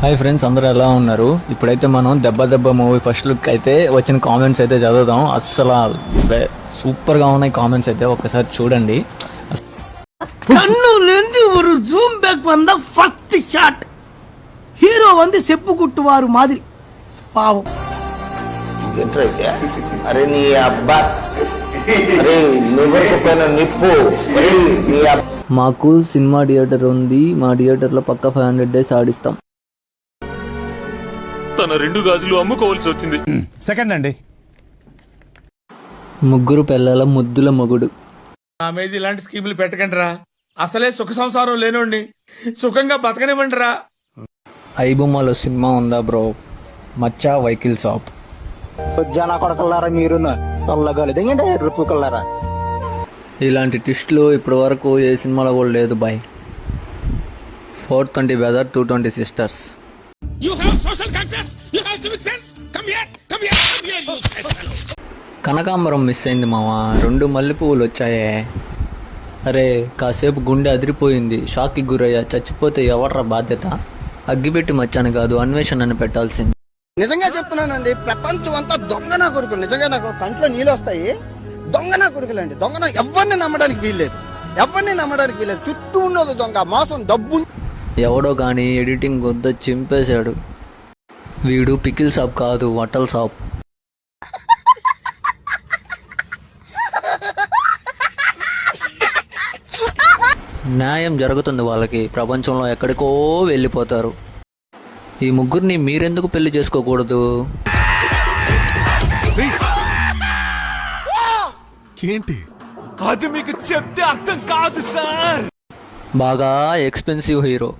Hi friends, అందరూ ఎలా ఉన్నారు? ఇప్పుడైతే మనం దెబ్బ మూవీ ఫస్ట్ లుక్ అయితే వచ్చిన కామెంట్స్ అయితే చదువుదాం. అస్సలు సూపర్గా ఉన్నాయి కామెంట్స్ అయితే, ఒక్కసారి చూడండి. கண்ணுலேருந்து ஒரு ஜூம் பேக் வந்த ஃபர்ஸ்ட் ஷாட் ஹீரோ வந்து செப்பு குட்டுவாரு மாதிரி பாவம். అరే నీ అబ్బా, అరే నువ్వు నిప్పు. మాకు సినిమా థియేటర్ ఉంది, మా థియేటర్లో పక్క 500 డేస్ ఆడిస్తాం. తన 2 గాజులు అమ్ముకోవాల్సి వచ్చింది. సెకండ్ అండి. ముగ్గురు పిల్లల ముద్దుల మొగుడు. నా మీద ఇలాంటి స్కీములు పెట్టకండి రా. అసలే సుఖ సంసారం లేనోండి, సుఖంగా బతకనివ్వండి రా. ఐబొమ్మలో సినిమా ఉందా బ్రో? మచ్చా వెహికల్ షాప్. జన కొడకల్లారా మీరు తొల్లగలదు రుపుకల్లారా. ఇలాంటి ట్విస్టులు ఇప్పటి వరకు ఏ సినిమాలో కూడా లేదు బాయ్. 420 weather 220 sisters. కనకాంబరం మిస్ అయింది మావా. 2 మల్లెపువ్వులు వచ్చాయే. అరే కాసేపు గుండె అదిరిపోయింది, షాక్కి గురయ్యా. చచ్చిపోతే ఎవర్రా బాధ్యత? అగ్గిపెట్టి మచ్చాను కాదు, అన్వేషణని పెట్టాల్సింది. నిజంగా చెప్తున్నానండి, ప్రపంచం అంతా దొంగ నా కొడుకులు. నిజంగా నాకు కంట్లో నీళ్ళు వస్తాయి. దొంగ నా కొడుకులండి, దొంగ. ఎవరిని నమ్మడానికి వీల్లేదు, ఎవరిని నమ్మడానికి వీల్లేదు. చుట్టూ ఉన్నది దొంగ, మోసం, డబ్బు. ఎవడో కానీ ఎడిటింగ్ వద్ద చింపేశాడు. వీడు పికిల్ షాప్ కాదు, వట్టల్ షాప్. న్యాయం జరుగుతుంది వాళ్ళకి, ప్రపంచంలో ఎక్కడికో వెళ్ళిపోతారు. ఈ ముగ్గురిని మీరెందుకు పెళ్లి చేసుకోకూడదు? ఏంటి అది మీకు చెప్తే అర్థం కాదు సార్. బాగా ఎక్స్పెన్సివ్ హీరో.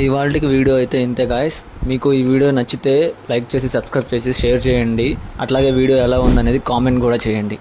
ఇవాళకి వీడియో అయితే ఇంతే గాయస్. మీకు ఈ వీడియో నచ్చితే లైక్ చేసి, సబ్స్క్రైబ్ చేసి, షేర్ చేయండి. అట్లాగే వీడియో ఎలా ఉందనేది కామెంట్ కూడా చేయండి.